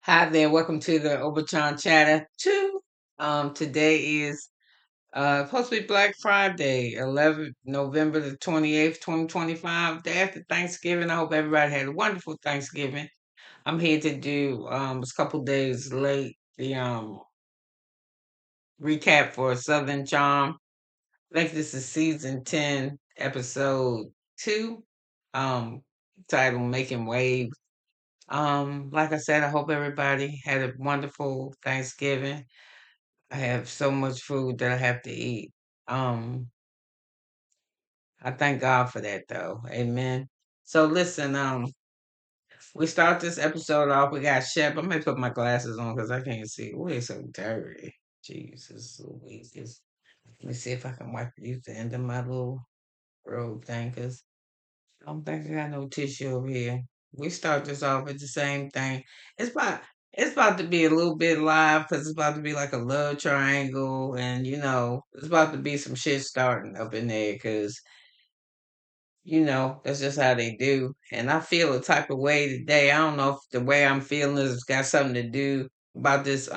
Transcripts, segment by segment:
Hi there, welcome to the Overtime Chatter 2. Today is supposed to be Black Friday, 11th November the 28th, 2025, day after Thanksgiving. I hope everybody had a wonderful Thanksgiving. I'm here to do it's a couple days late, the recap for Southern Charm. I think this is season 10, episode 2, um, titled Making Waves. Like I said, I hope everybody had a wonderful Thanksgiving. I have so much food that I have to eat. Um, I thank God for that though. Amen. So listen, we start this episode off. We got Shep. I'm gonna put my glasses on because I can't see. Oh, they're so dirty. Jesus Louise. Let me see if I can wipe use the end of my little robe thing because I don't think I got no tissue over here. We start this off with the same thing. It's about it's about to be a little bit live because it's about to be like a love triangle, and it's about to be some shit starting up in there because that's just how they do. And I feel a type of way today. I don't know if the way I'm feeling is got something to do about this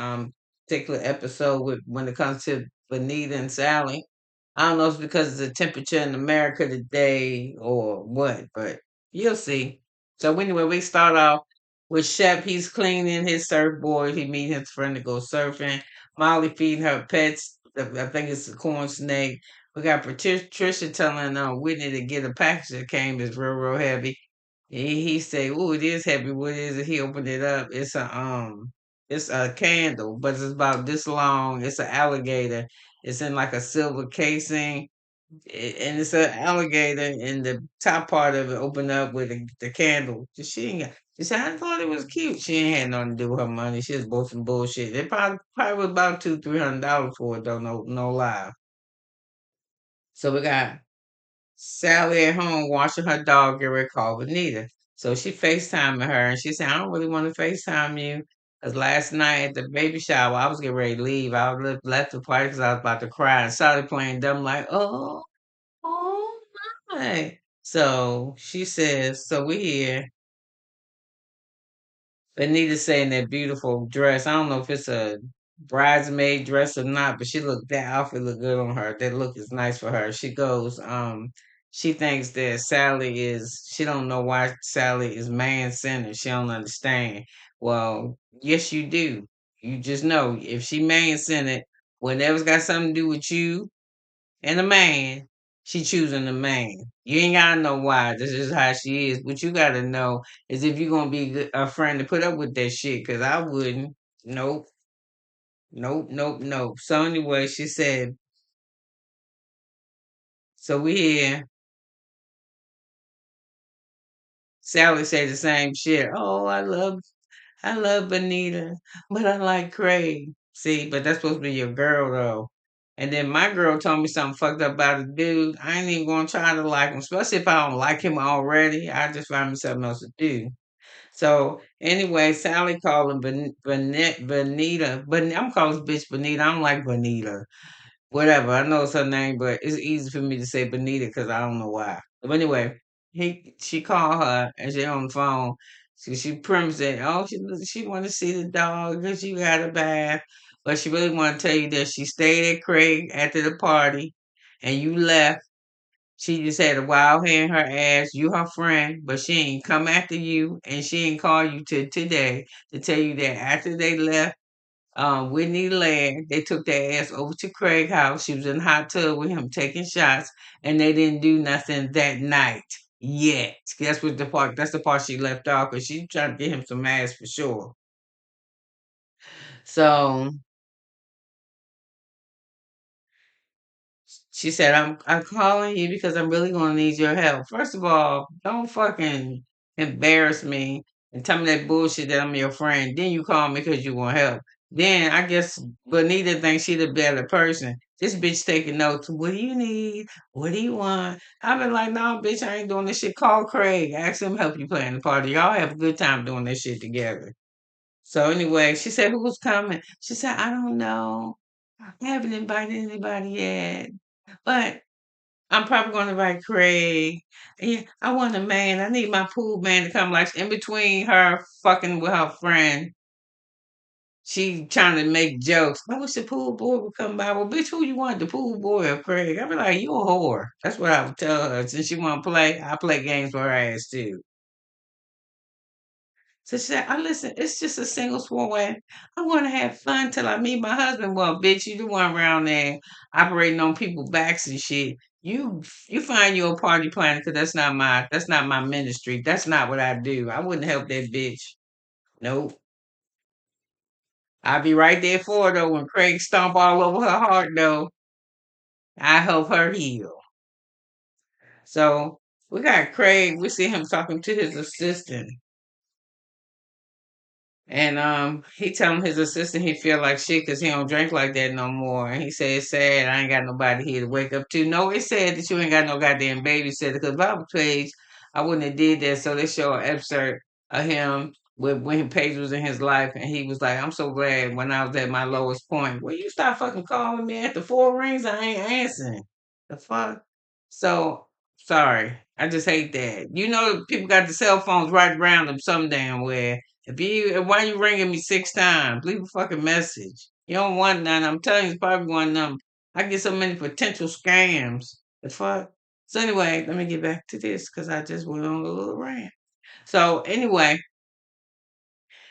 particular episode with when it comes to Venita and Salley. I don't know if it's because of the temperature in America today or what, but you'll see. So anyway, we start off with Shep. He's cleaning his surfboard. He meet his friend to go surfing. Molly feeding her pets. I think it's a corn snake. We got Patricia telling Whitney to get a package that came. It's real heavy. He say, "Oh, it is heavy. What is it?" He opened it up. It's a candle, but it's about this long. It's an alligator. It's in like a silver casing, and it's an alligator. And the top part of it opened up with the candle. She ain't got. She said, "I thought it was cute." She ain't had nothing to do with her money. She was both some bullshit. It probably was about $200-300 for it. Though no lie. So we got Sally at home watching her dog get ready to call Benita. So she FaceTiming her and she said, I don't really want to FaceTime you. Because last night at the baby shower, I was getting ready to leave. I left the party because I was about to cry. And Sally playing dumb like, oh my. So she says, so we here. Anita saying that beautiful dress. I don't know if it's a bridesmaid dress or not, but that outfit look good on her. That look is nice for her. She goes, she thinks that she don't know why Sally is man centered. She don't understand. Well, yes you do. You just know if she man centered, whatever's got something to do with you and a man, she choosing a man. You ain't gotta know why. This is how she is. What you gotta know is if you're gonna be a friend to put up with that shit. Cause I wouldn't. Nope. Nope. Nope. Nope. So anyway, she said. So we here. Sally said the same shit. Oh, I love Benita, but I like Craig. See, but that's supposed to be your girl though. And then my girl told me something fucked up about a dude. I ain't even gonna try to like him, especially if I don't like him already. I just find me something else to do. So anyway, Sally called him Benita, but I'm calling this bitch Benita. I don't like Benita. Whatever. I know it's her name, but it's easy for me to say Benita because I don't know why. But anyway, she called her and she on the phone. She premised it. Oh, she want to see the dog because she got a bath, but she really want to tell you that she stayed at Craig after the party, and you left. She just had a wild hair in her ass. You her friend, but she ain't come after you, and she ain't call you till today to tell you that after they left Whitney Land. They took their ass over to Craig's house. She was in the hot tub with him taking shots, and they didn't do nothing that night yet. That's the part she left off because she trying to get him some ass for sure. So she said, I'm calling you because I'm really gonna need your help. First of all, don't fucking embarrass me and tell me that bullshit that I'm your friend. Then you call me because you want help. Then I guess Bonita thinks she the better person. This bitch taking notes. What do you need? What do you want? I've been like, no, bitch, I ain't doing this shit. Call Craig. Ask him help you plan the party. Y'all have a good time doing this shit together. So anyway, she said, who's coming? She said, I don't know. I haven't invited anybody yet. But I'm probably going to invite Craig. Yeah, I want a man. I need my pool man to come like in between her fucking with her friend. she trying to make jokes. I wish the pool boy would come by. Well, bitch, who you want, the pool boy or Craig? I'd be like, you a whore. That's what I would tell her. Since she want to play, I play games for her ass too. So she said, I listen, it's just a single swore way. I want to have fun till I meet my husband. Well, bitch, you the one around there operating on people's backs and shit. You find you a party planner because that's not my ministry. That's not what I do. I wouldn't help that bitch. Nope. I'll be right there for her though when Craig stomp all over her heart though. I help her heal. So we got Craig. We see him talking to his assistant. And he telling his assistant he feel like shit because he don't drink like that no more. And he said it's sad I ain't got nobody here to wake up to. No, it's sad that you ain't got no goddamn babysitter because Bible Page, I wouldn't have did that. So they show an excerpt of him with when Paige was in his life and he was like, I'm so glad when I was at my lowest point. Well, you stop fucking calling me at the four rings, I ain't answering. The fuck? So sorry. I just hate that. You know people got the cell phones right around them some damn where why you ringing me 6 times? Leave a fucking message. You don't want none. I'm telling you, it's probably one of them. I get so many potential scams. The fuck. So anyway, let me get back to this because I just went on a little rant. So anyway,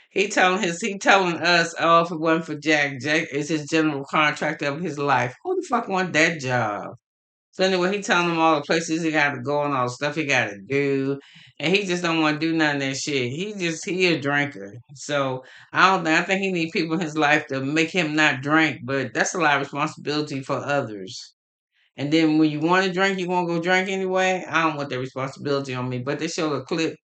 he telling us, oh, if it wasn't for Jack is his general contractor of his life. Who the fuck want that job? So anyway, he telling him all the places he got to go and all the stuff he got to do, and he just don't want to do none of that shit. He a drinker. So I think he need people in his life to make him not drink, but that's a lot of responsibility for others. And then when you want to drink, you want to go drink anyway. I don't want that responsibility on me. But they showed a clip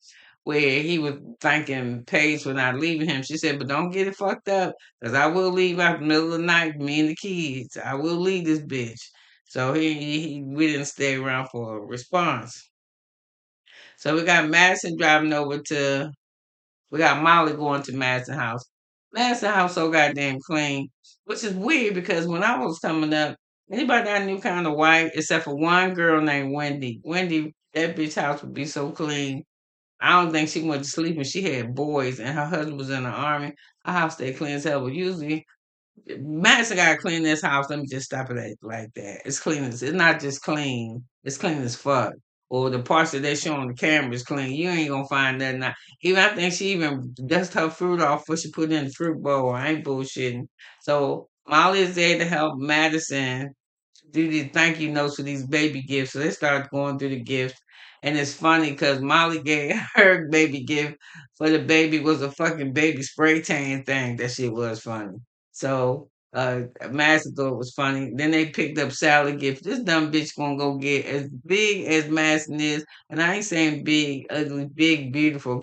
where he was thanking Paige for not leaving him. She said, "But don't get it fucked up, cause I will leave out the middle of the night, me and the kids. I will leave this bitch." So we didn't stay around for a response. So we got Madison driving over to. We got Molly going to Madison house. Madison house so goddamn clean, which is weird because when I was coming up, anybody I knew kind of white, except for one girl named Wendy. Wendy, that bitch house would be so clean. I don't think she went to sleep and she had boys and her husband was in the army. Her house stay clean as hell, but usually Madison gotta clean this house. Let me just stop it like that. It's not just clean. It's clean as fuck. Or the parts that they show on the camera is clean. You ain't gonna find nothing. Even I think she even dust her fruit off before she put it in the fruit bowl. I ain't bullshitting. So Molly is there to help Madison do these thank you notes for these baby gifts. So they started going through the gifts. And it's funny because Molly gave her baby gift for the baby was a fucking baby spray tan thing. That shit was funny. So Madison thought it was funny. Then they picked up Sally gift. This dumb bitch gonna go get as big as Madison is. And I ain't saying big, ugly, big, beautiful.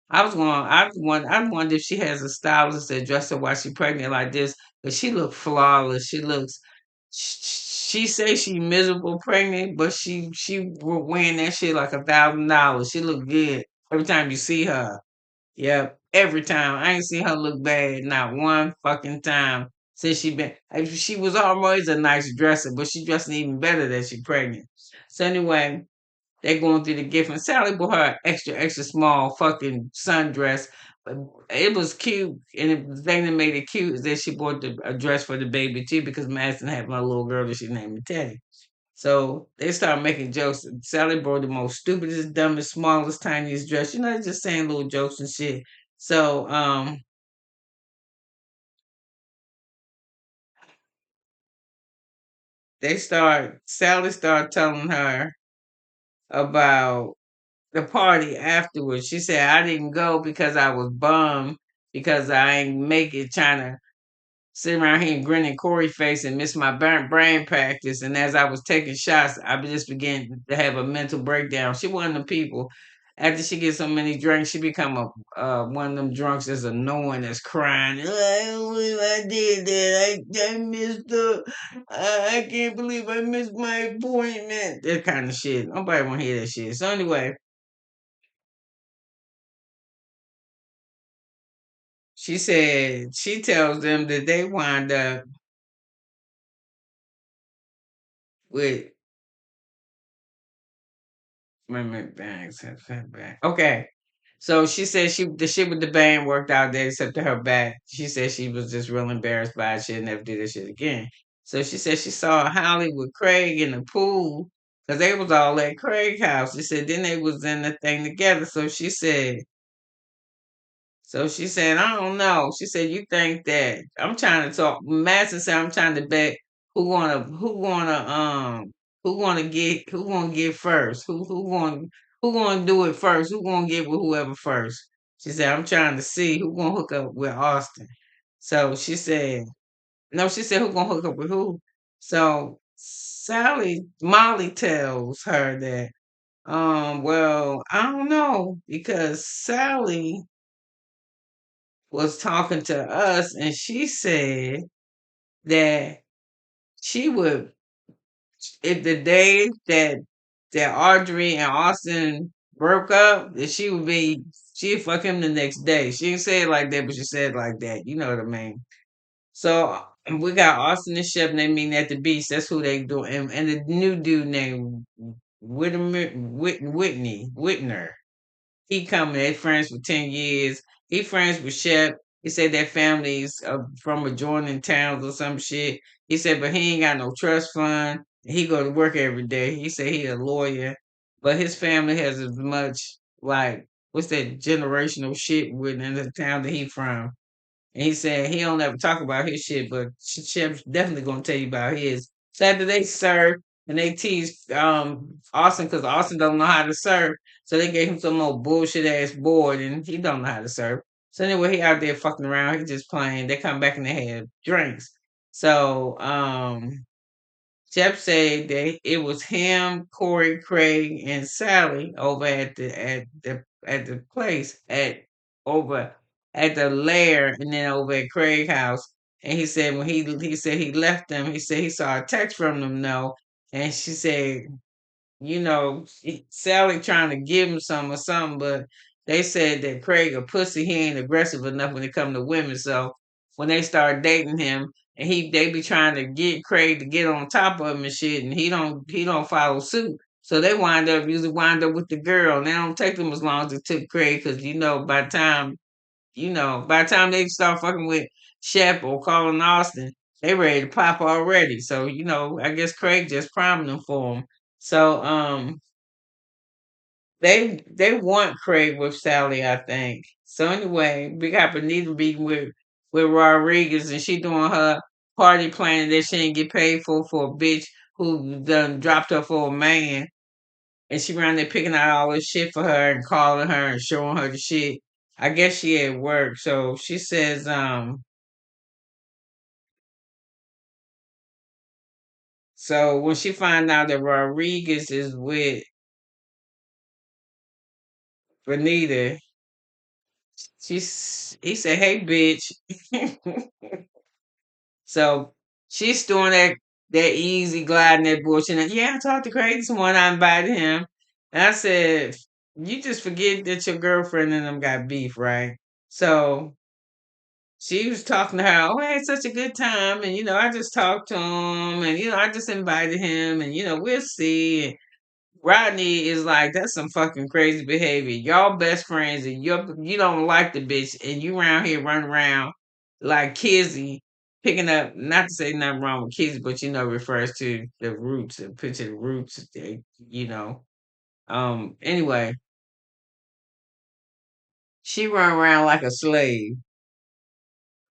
I wonder if she has a stylist that dress her while she pregnant like this. But she look flawless. She say she miserable pregnant, but she wearing that shit like $1,000. She look good every time you see her. Yep, every time. I ain't seen her look bad not one fucking time since she was always a nice dresser, but she dressing even better that she pregnant. So anyway, they going through the gift, and Sally bought her an extra, extra small fucking sundress. But it was cute, and the thing that made it cute is that she bought a dress for the baby too, because Madison had my little girl that she named Teddy. So they started making jokes. Sally brought the most stupidest, dumbest, smallest, tiniest dress. You know, just saying little jokes and shit. So Sally started telling her about the party afterwards. She said, I didn't go because I was bummed because I ain't make it trying to sit around here and grinning Corey face and miss my brain practice. And as I was taking shots, I just began to have a mental breakdown. She one of the people. After she gets so many drinks, she become a one of them drunks that's annoying, that's crying. I don't believe I did that. I missed the. I can't believe I missed my appointment. That kind of shit. Nobody want to hear that shit. So anyway, she said she tells them that they wind up with women bags. Okay. So she said the shit with the band worked out there except to her back. She said she was just real embarrassed by it. She'll never do this shit again. So she said she saw Holly with Craig in the pool because they was all at Craig's house. She said then they was in the thing together. So she said, I don't know. She said, you think that I'm trying to talk. Madison said, I'm trying to bet who gonna get first? Who gonna do it first? Who gonna get with whoever first? She said, I'm trying to see who gonna hook up with Austin. So she said, no, she said, who gonna hook up with who? So Molly tells her that, well, I don't know because Sally was talking to us and she said that she would if the day that Audrey and Austin broke up, that she'd fuck him the next day. She didn't say it like that, but she said it like that. You know what I mean? So we got Austin and Shep and they meeting at the beach. That's who they do. And the new dude named Whitner. He coming. They friends for 10 years. He friends with Shep. He said their families from adjoining towns or some shit. He said, but he ain't got no trust fund. He go to work every day. He said he a lawyer, but his family has as much like what's that generational shit within the town that he from. And he said he don't ever talk about his shit, but Chef's definitely gonna tell you about his. So after they served and they teased Austin because Austin don't know how to serve, so they gave him some old bullshit ass board and he don't know how to serve. So anyway, he out there fucking around, he just playing. They come back and they have drinks. So Jeff said that it was him, Corey, Craig, and Sally over at the place over at the lair, and then over at Craig's house. And he said when he said he left them, he said he saw a text from them. No, and she said Sally trying to give him some or something, but they said that Craig a pussy. He ain't aggressive enough when it come to women. So when they start dating him, and they be trying to get Craig to get on top of him and shit, and he don't follow suit. So they usually wind up with the girl. And they don't take them as long as it took Craig, because by the time they start fucking with Shep or calling Austin, they ready to pop already. So, I guess Craig just priming them for him. So, they want Craig with Sally, I think. So anyway, we got Benita meeting with Rodriguez, and she doing her party planning that she didn't get paid for a bitch who done dropped her for a man, and she around there picking out all this shit for her and calling her and showing her the shit. I guess she at work, so she says, so when she find out that Rodriguez is with Benita, he said, "Hey, bitch." So she's doing that easy gliding that bullshit. And, yeah, I talked to Craig this morning. I invited him, and I said, "You just forget that your girlfriend and them got beef, right?" So she was talking to her. Oh, I had such a good time, and I just talked to him, and I just invited him, and we'll see. Rodney is like, that's some fucking crazy behavior. Y'all best friends and you don't like the bitch and you around here running around like Kizzy, picking up, not to say nothing wrong with Kizzy, but refers to the roots and picture the roots, you know. Anyway, she run around like a slave,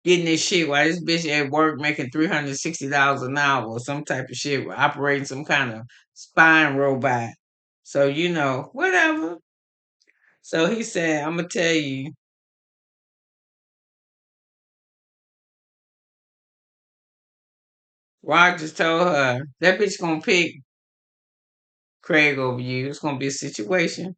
getting this shit while this bitch at work making $360 an hour or some type of shit, operating some kind of spine robot. So, whatever. So he said, I'm gonna tell you, Rogers told her that bitch gonna pick Craig over you. It's gonna be a situation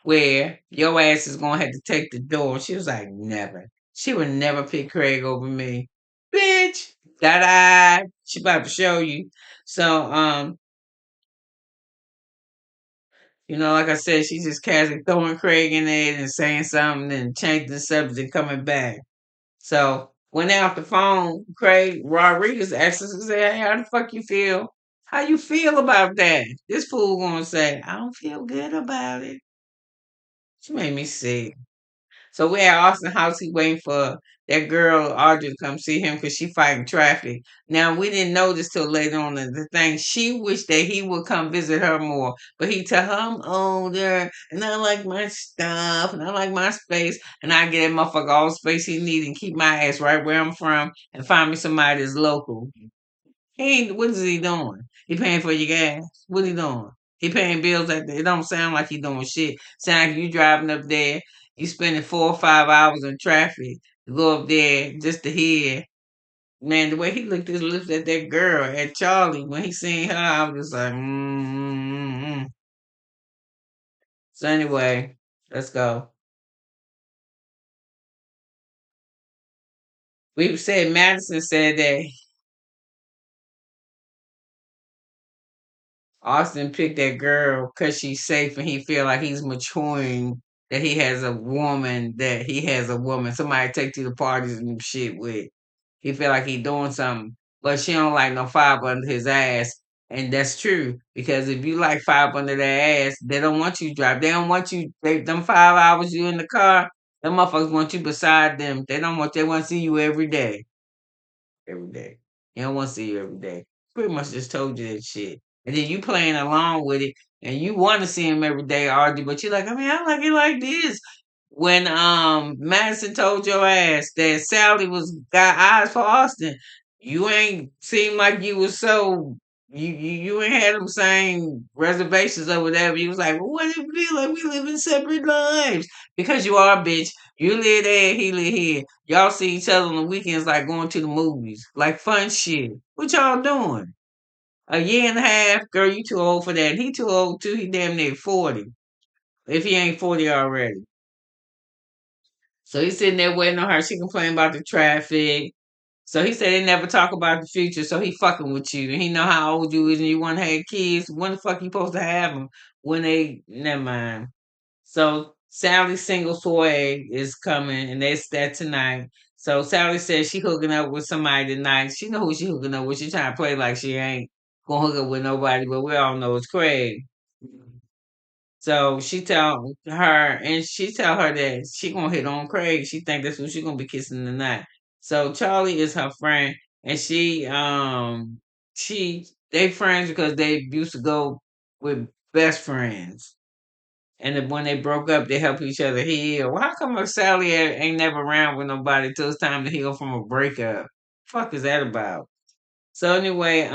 where your ass is gonna have to take the door. She was like, never. She would never pick Craig over me. Bitch. That eye. She about to show you. So, like I said, she just casually throwing Craig in there and saying something and changing the subject and coming back. So when they off the phone, Craig Rodriguez asked us to say, "Hey, how the fuck you feel? How you feel about that?" This fool gonna say, "I don't feel good about it." She made me sick. So we at Austin House. He waiting for that girl Audrey to come see him because she fighting traffic. Now we didn't know this till later on in the thing. She wished that he would come visit her more, but he tell her I'm older and I like my stuff and I like my space and I get that motherfucker all the space he need and keep my ass right where I'm from and find me somebody that's local. He ain't. What is he doing? He paying for your gas. What he doing? He paying bills like that. It don't sound like he doing shit. Sound like you driving up there. You spending 4 or 5 hours in traffic to go up there just to hear. Man, the way he looked his lips at that girl at Charlie when he seen her, I was just like, mm. So anyway, let's go. We said Madison said that Austin picked that girl because she's safe and he feel like he's maturing. That he has a woman. Somebody take to the parties and shit with. He feel like he doing something, but she don't like no five under his ass. And that's true because if you like five under their ass, they don't want you to drive. They don't want you. Them 5 hours you in the car. Them motherfuckers want you beside them. They don't want. They want to see you every day every day. He don't want to see you every day. Pretty much just told you that shit. And then you playing along with it and you want to see him every day argue, but you're like, I mean, I like it like this. When Madison told your ass that Sally was got eyes for Austin, you ain't seemed like you was so you ain't had them same reservations or whatever. You was like, well, what it feel like we live in separate lives? Because you are, bitch. You live there, he live here. Y'all see each other on the weekends like going to the movies, like fun shit. What y'all doing? A year and a half, girl, you too old for that. He too old too. He damn near 40. If he ain't 40 already. So he's sitting there waiting on her. She complain about the traffic. So he said they never talk about the future. So he fucking with you. And he know how old you is and you want to have kids. When the fuck you supposed to have them? When they, never mind. So Sally Single Soy is coming, and that's that tonight. So Sally says she hooking up with somebody tonight. She know who she hooking up with. She trying to play like she ain't gonna hook up with nobody, but we all know it's Craig. So she tell her that she gonna hit on Craig. She think that's who she gonna be kissing tonight. So Charlie is her friend, and they friends because they used to go with best friends. And then when they broke up, they helped each other heal. Well, how come Sally ain't never around with nobody till it's time to heal from a breakup? Fuck is that about? So anyway,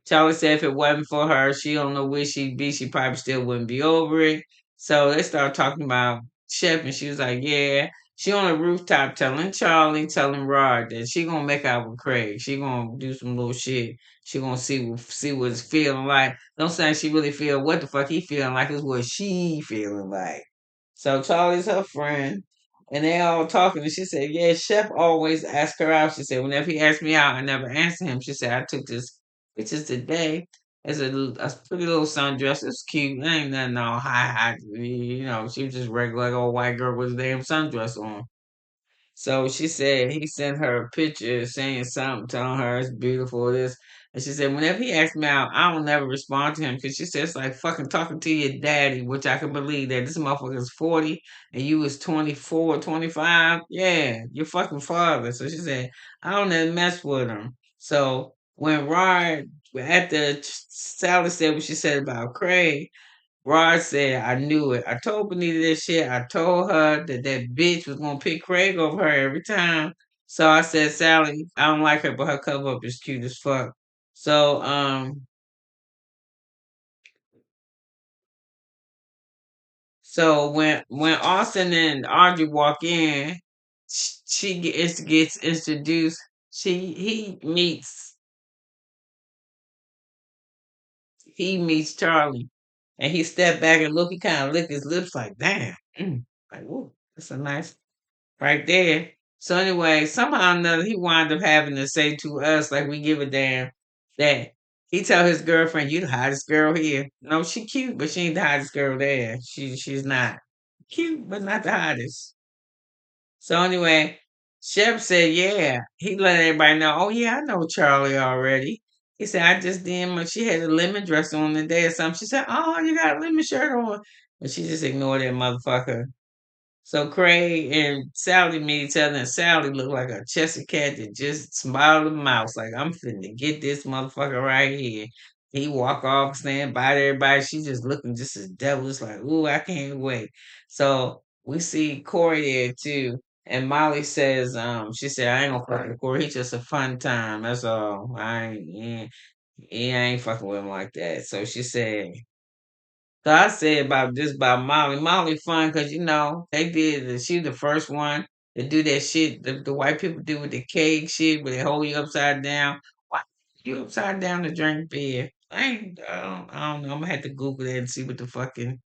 Charlie said if it wasn't for her, she don't know where she'd be. She probably still wouldn't be over it. So they started talking about Shep, and she was like, "Yeah." She on the rooftop telling Rod that she gonna make out with Craig. She gonna do some little shit. She gonna see what it's feeling like. Don't say she really feel what the fuck he feeling like is what she feeling like. So Charlie's her friend, and they all talking. And she said, "Yeah, Chef always ask her out." She said, "Whenever he asked me out, I never answer him." She said, "I took this pictures today. It's a pretty little sundress. It's cute. It ain't nothing all high. You know, she was just regular like old white girl with a damn sundress on." So she said he sent her a picture saying something, telling her it's beautiful, this. And she said, whenever he asks me out, I will never respond to him because she said it's like fucking talking to your daddy, which I can believe that this motherfucker is 40 and you was 24, 25. Yeah, your fucking father. So she said, I don't ever mess with him. So when Rod, after Sally said what she said about Craig, Rod said, I knew it. I told Benita this shit. I told her that that bitch was going to pick Craig over her every time. So I said, Sally, I don't like her, but her cover up is cute as fuck. So, so when Austin and Audrey walk in, gets introduced. He meets Charlie, and he stepped back and look. He kind of licked his lips like, damn, like, whoa, that's a nice right there. So anyway, somehow or another, he wound up having to say to us, like we give a damn, that he tell his girlfriend, "You the hottest girl here." No, she cute, but she ain't the hottest girl there. She's not cute, but not the hottest. So anyway, Shep said, "Yeah." He let everybody know. Oh yeah, I know Charlie already. He said, "I just did. She had a lemon dress on today or something." She said, "Oh, you got a lemon shirt on," but she just ignored that motherfucker. So Craig and Sally meet each other, and Sally look like a Cheshire cat that just smiled at the mouse, like I'm finna get this motherfucker right here. He walk off, stand by to everybody. She just looking just as devilish, like, ooh, I can't wait. So we see Corey there too. And Molly says, she said, I ain't gonna fuck with Corey. He's just a fun time. That's all. I ain't fucking with him like that. So she said, so I said about this about Molly. Molly fun because they did. She the first one to do that shit. The white people do with the cake shit, where they hold you upside down. Why you upside down to drink beer? I don't know. I'm gonna have to Google that and see what the fucking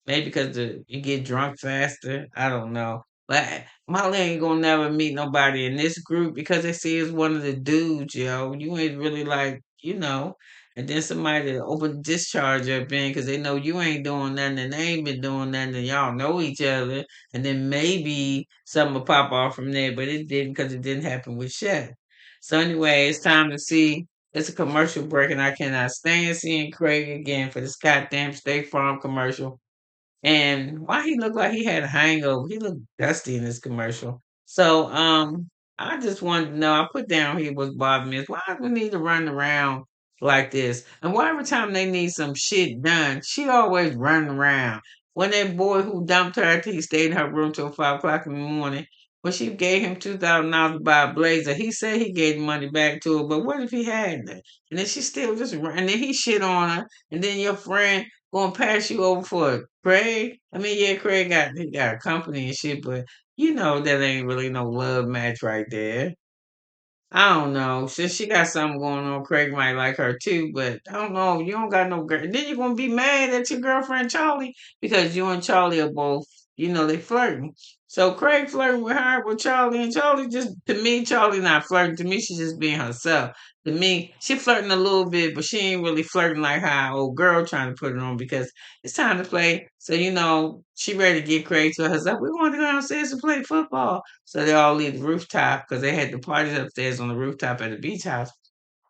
maybe because you get drunk faster. I don't know. But Molly ain't gonna never meet nobody in this group because they see it's one of the dudes, yo. You ain't really like. And then somebody to open discharge up in because they know you ain't doing nothing and they ain't been doing nothing and y'all know each other. And then maybe something will pop off from there, but it didn't because it didn't happen with Chef. So anyway, it's time to see. It's a commercial break and I cannot stand seeing Craig again for this goddamn State Farm commercial. And why he looked like he had a hangover? He looked dusty in this commercial. So, I just wanted to know. I put down here what's bothering me is why do we need to run around like this? And why every time they need some shit done, she always running around. When that boy who dumped her after he stayed in her room till 5 o'clock in the morning, when she gave him $2,000 to buy a blazer, he said he gave the money back to her. But what if he hadn't? And then she still just and then he shit on her. And then your friend gonna pass you over for Craig. I mean, yeah, Craig got a company and shit, but that ain't really no love match right there. I don't know. Since she got something going on, Craig might like her too, but I don't know. You don't got no girl. Then you're gonna be mad at your girlfriend Charlie because you and Charlie are both, they flirting. So Craig flirting with her with Charlie, and Charlie just to me, Charlie not flirting. To me, she's just being herself. To me, she flirting a little bit, but she ain't really flirting like how old girl trying to put it on because it's time to play. So she ready to get Craig to herself. We want to go downstairs and play football. So they all leave the rooftop because they had the parties upstairs on the rooftop at the beach house.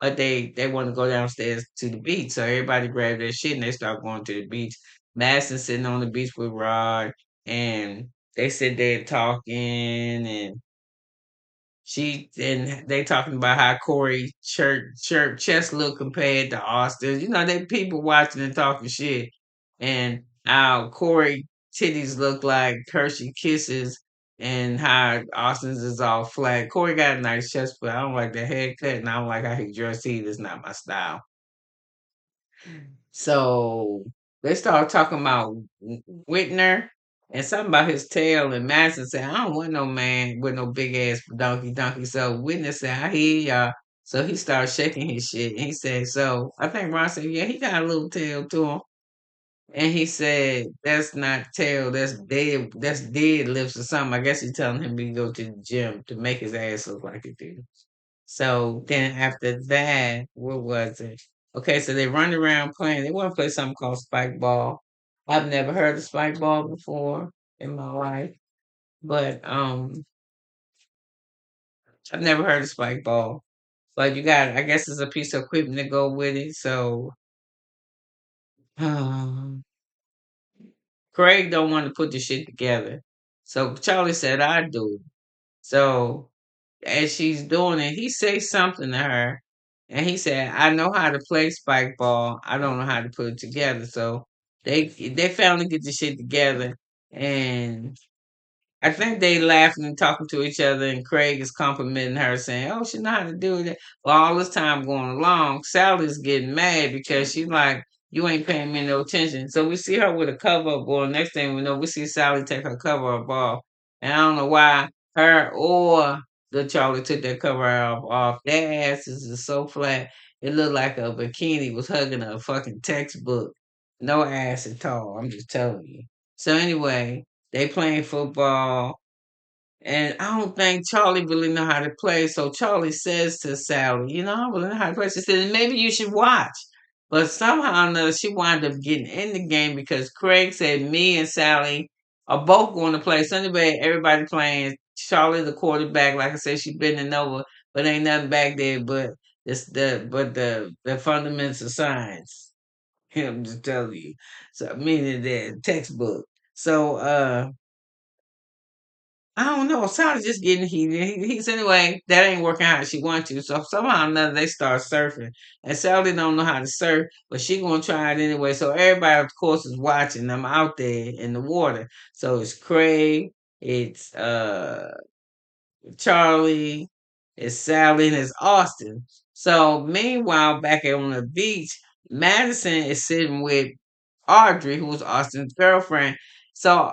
But they want to go downstairs to the beach. So everybody grabbed their shit and they start going to the beach. Madison sitting on the beach with Rod and they sit there talking and they talking about how Corey shirt chest look compared to Austin. They people watching and talking shit. And how Corey titties look like Hershey Kisses and how Austin's is all flat. Corey got a nice chest, but I don't like the haircut and I don't like how he dressed either. It's not my style. So they start talking about Whitner and something about his tail. And Madison said, I don't want no man with no big ass donkey. So Whitner said, I hear y'all. So he started shaking his shit. And he said, so I think Ron said, yeah, he got a little tail to him. And he said, that's not tail, that's dead lifts or something. I guess he's telling him to go to the gym to make his ass look like it did. So then after that, what was it? Okay, so they run around playing. They want to play something called spike ball. I've never heard of spike ball before in my life, but I've never heard of spike ball. But I guess it's a piece of equipment to go with it. So um, Craig don't want to put the shit together. So Charlie said, I do it. So as she's doing it, he says something to her, and he said, "I know how to play spike ball. I don't know how to put it together." So they finally get the shit together, and I think they laughing and talking to each other, and Craig is complimenting her, saying, "Oh, she know how to do it." Well, all this time going along, Sally's getting mad because she's like, "You ain't paying me no attention." So we see her with a cover up on. Next thing we know, we see Sally take her cover up off, and I don't know why her or the Charlie took that cover off. Their asses is so flat, it looked like a bikini was hugging a fucking textbook. No ass at all. I'm just telling you. So anyway. They playing football, and I don't think Charlie really know how to play. So Charlie says to Sally, "I don't really know how to play." She said, "Maybe you should watch." But somehow or another, she wound up getting in the game because Craig said me and Sally are both going to play. So anyway, everybody playing. Charlie, the quarterback, like I said, she bending over, but ain't nothing back there but the fundamentals of science. I'm just telling you. So meaning the textbook. So I don't know. Sally's just getting heated. He's anyway. That ain't working out as she wants to. So somehow or another they start surfing, and Sally don't know how to surf, but she gonna try it anyway. So everybody, of course, is watching them out there in the water. So it's Craig, it's Charlie, it's Sally, and it's Austin. So meanwhile, back on the beach, Madison is sitting with Audrey, who was Austin's girlfriend. So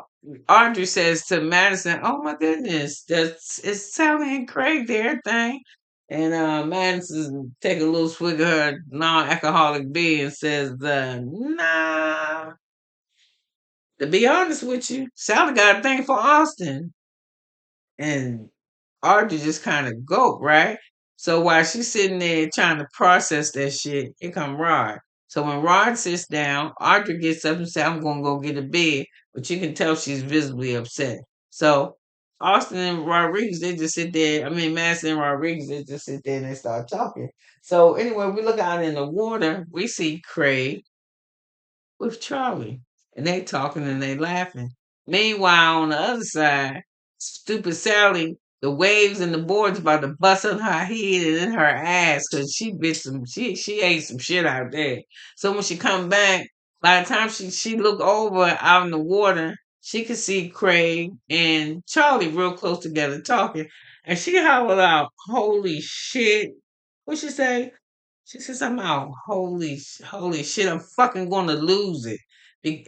Audrey says to Madison, "Oh my goodness, that's it's Sally and Craig there thing." And Madison take a little swig of her non-alcoholic beer and says, "Nah, to be honest with you, Sally got a thing for Austin." And Audrey just kind of gulp, right? So while she's sitting there trying to process that shit, here come Rod. So when Rod sits down, Audrey gets up and says, "I'm gonna go get a bed," but you can tell she's visibly upset. So Austin and Rodriguez, they just sit there. I mean, Madison and Rodriguez, they just sit there and they start talking. So anyway, we look out in the water. We see Craig with Charlie. And they talking and they laughing. Meanwhile, on the other side, stupid Sally, the waves and the boards about to bust on her head and in her ass because she ate some shit out there. So when she come back, by the time she looked over out in the water, she could see Craig and Charlie real close together talking. And she hollered out, "Holy shit." What she say? She said something about holy shit, I'm fucking gonna lose it.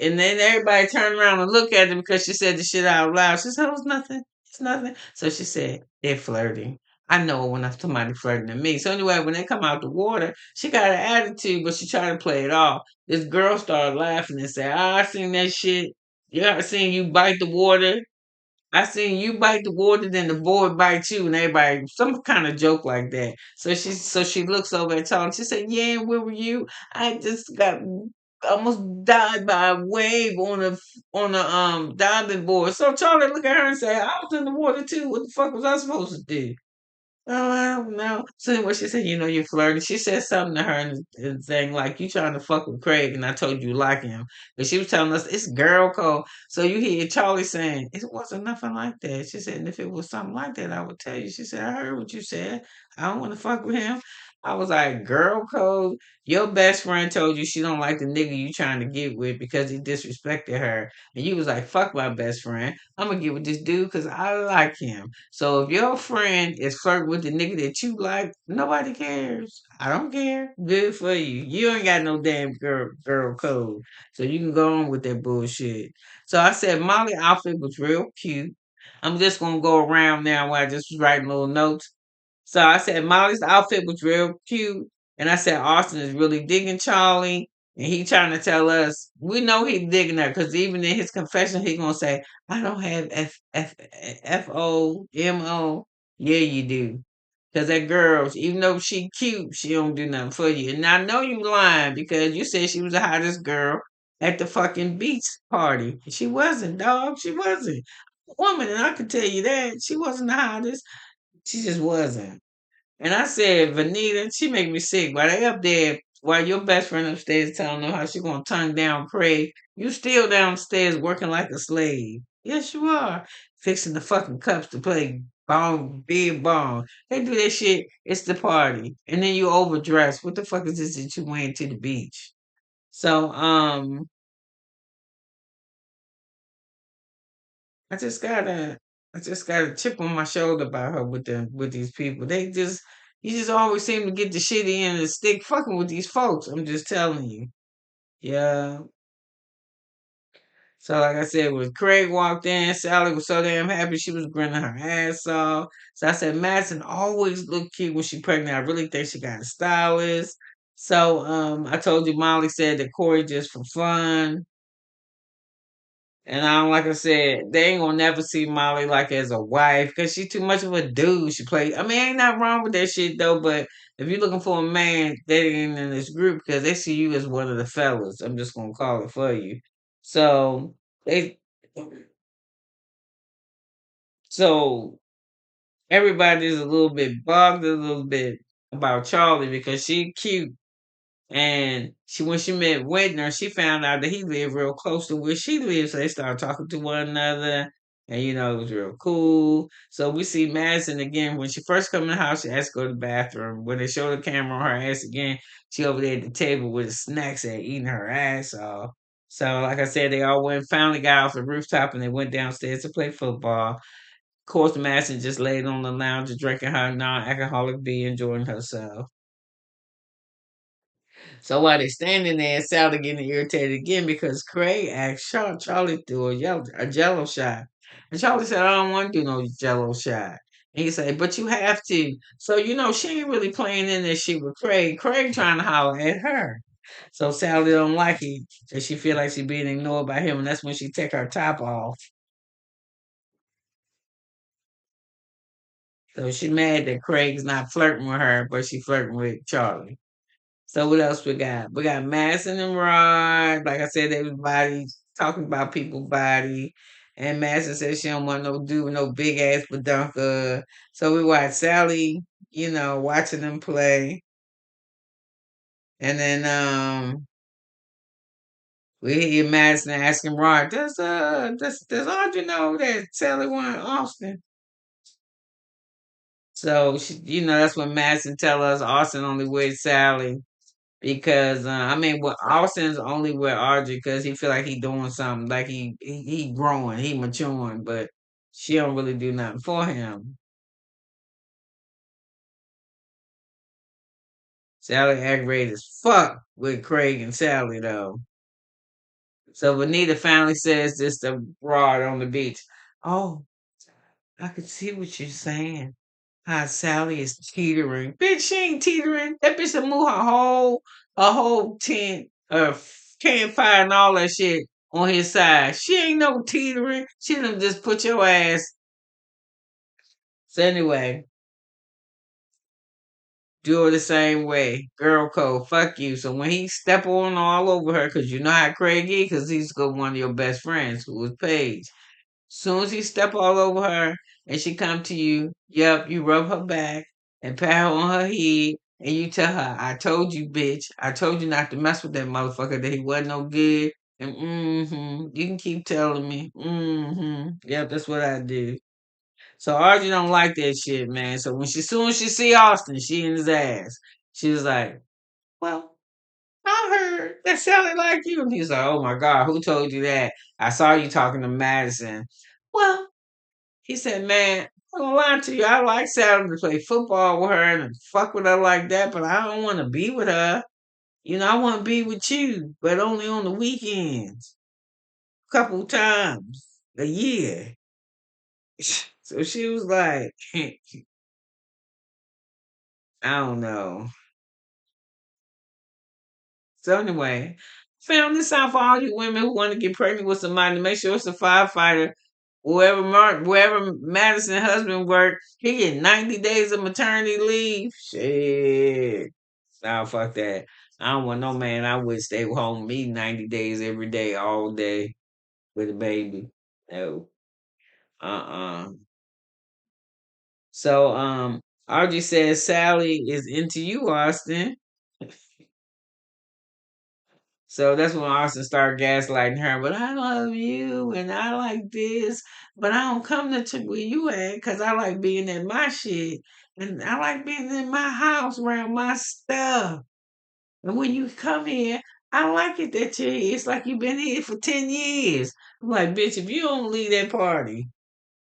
And then everybody turned around and looked at her because she said the shit out loud. She said, "Oh, it's nothing. It's nothing." So she said, "They're flirting. I know when somebody flirting to me." So anyway, when they come out the water, she got an attitude, but she tried to play it off. This girl started laughing and said, "Ah, I seen that shit. Yeah, I seen you bite the water. I seen you bite the water, then the boy bites you," and everybody some kind of joke like that. So she looks over at Charlie. She said, "Yeah, where were you? I just got almost died by a wave on a diving board." So Charlie look at her and say, "I was in the water too. What the fuck was I supposed to do?" "Oh, I don't know." So anyway, she said, "You're flirting." She said something to her and saying like, "You trying to fuck with Craig, and I told you like him." But she was telling us it's girl code. So you hear Charlie saying, "It wasn't nothing like that." She said, "And if it was something like that, I would tell you." She said, "I heard what you said. I don't want to fuck with him." I was like, "Girl code. Your best friend told you she don't like the nigga you trying to get with because he disrespected her. And you was like, fuck my best friend. I'm gonna get with this dude because I like him. So if your friend is flirting with the nigga that you like, nobody cares. I don't care. Good for you. You ain't got no damn girl code. So you can go on with that bullshit." So I said Molly outfit was real cute. I'm just gonna go around now while I just was writing little notes. So I said Molly's outfit was real cute. And I said Austin is really digging Charlie. And he trying to tell us, we know he digging her because even in his confession, he gonna say, "I don't have FOMO." Yeah, you do. Because that girl, even though she cute, she don't do nothing for you. And I know you lying because you said she was the hottest girl at the fucking beach party. She wasn't, dog. She wasn't. Woman, and I can tell you that. She wasn't the hottest. She just wasn't. And I said, "Venita, she make me sick. While they up there, while your best friend upstairs telling them how she gonna turn down Craig, you still downstairs working like a slave. Yes, you are. Fixing the fucking cups to play bong, big bong. They do that shit. It's the party. And then you overdress. What the fuck is this that you went to the beach?" So, I just got a I just got a chip on my shoulder about her with these people. You just always seem to get the shitty end of the stick fucking with these folks. I'm just telling you. Yeah. So like I said, when Craig walked in, Sally was so damn happy she was grinning her ass off. So I said, Madison always look cute when she pregnant. I really think she got a stylist. So I told you Molly said that Corey just for fun. And like I said, they ain't gonna never see Molly like as a wife because she's too much of a dude. She play. I mean, ain't nothing wrong with that shit though. But if you're looking for a man, they ain't in this group because they see you as one of the fellas. I'm just gonna call it for you. So they, so everybody's a little bit bugged a little bit about Charlie because she cute. And when she met Widner, she found out that he lived real close to where she lives. So they started talking to one another. And it was real cool. So we see Madison again. When she first come in the house, she has to go to the bathroom. When they show the camera on her ass again, she over there at the table with the snacks and eating her ass off. So like I said, they all went finally got off the rooftop and they went downstairs to play football. Of course, Madison just laid on the lounge drinking her non-alcoholic beer, enjoying herself. So while they're standing there, Sally getting irritated again because Craig asked Charlie to do a jello shot. And Charlie said, I don't want to do no jello shot. And he said, but you have to. So, she ain't really playing in this shit with Craig. Craig trying to holler at her. So Sally don't like it. And she feel like she being ignored by him. And that's when she take her top off. So she mad that Craig's not flirting with her, but she flirting with Charlie. So what else we got? We got Madison and Rod. Like I said, everybody talking about people's body. And Madison says she don't want no dude with no big ass badunka. So we watch Sally, watching them play. And then we hear Madison asking Rod, does Audrey know that Sally won Austin? So that's when Madison tell us Austin only with Sally. Because I mean, well, Austin's only with Audrey because he feel like he doing something, like he growing, he maturing, but she don't really do nothing for him. Sally aggravated as fuck with Craig and Sally though. So Venita finally says this to Rod on the beach. Oh, I can see what you're saying. How Sally is teetering. Bitch, she ain't teetering. That bitch will move her whole tent, campfire and all that shit on his side. She ain't no teetering. She done just put your ass. So anyway, do her the same way. Girl code, fuck you. So when he step on all over her, cause you know how Craig is, cause he's got one of your best friends who was Paige. Soon as he step all over her and she come to you, yep, you rub her back and pat her on her head and you tell her, I told you, bitch. I told you not to mess with that motherfucker, that he wasn't no good. And you can keep telling me. Yep, that's what I do. So Archie don't like that shit, man. So when soon as she see Austin, she in his ass. She was like, well, I heard that sounded like you. And he's like, oh my God, who told you that? I saw you talking to Madison. Well, he said, man, I'm gonna lie to you. I like Sally to play football with her and fuck with her like that, but I don't want to be with her. I want to be with you, but only on the weekends, couple times a year. So she was like, I don't know. So anyway, found this out for all you women who want to get pregnant with somebody. Make sure it's a firefighter. Wherever Madison husband worked, he get 90 days of maternity leave. Shit. Nah, fuck that. I don't want no man. I would stay home me 90 days every day, all day with a baby. No. Uh-uh. So Audrey says Sally is into you, Austin. So that's when Austin started gaslighting her. But I love you and I like this. But I don't come to where you at because I like being in my shit. And I like being in my house around my stuff. And when you come here, I like it that you're here. It's like you've been here for 10 years. I'm like, bitch, if you don't leave that party,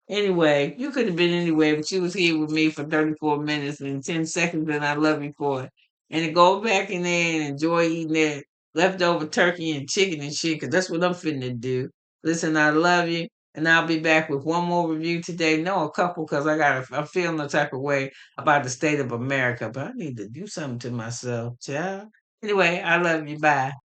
anyway, you could have been anywhere, but you was here with me for 34 minutes and 10 seconds, and I love you for it. And to go back in there and enjoy eating that leftover turkey and chicken and shit, because that's what I'm finna do. Listen, I love you, and I'll be back with one more review today. No, a couple, because I'm feeling the type of way about the state of America, but I need to do something to myself, child. Anyway, I love you. Bye.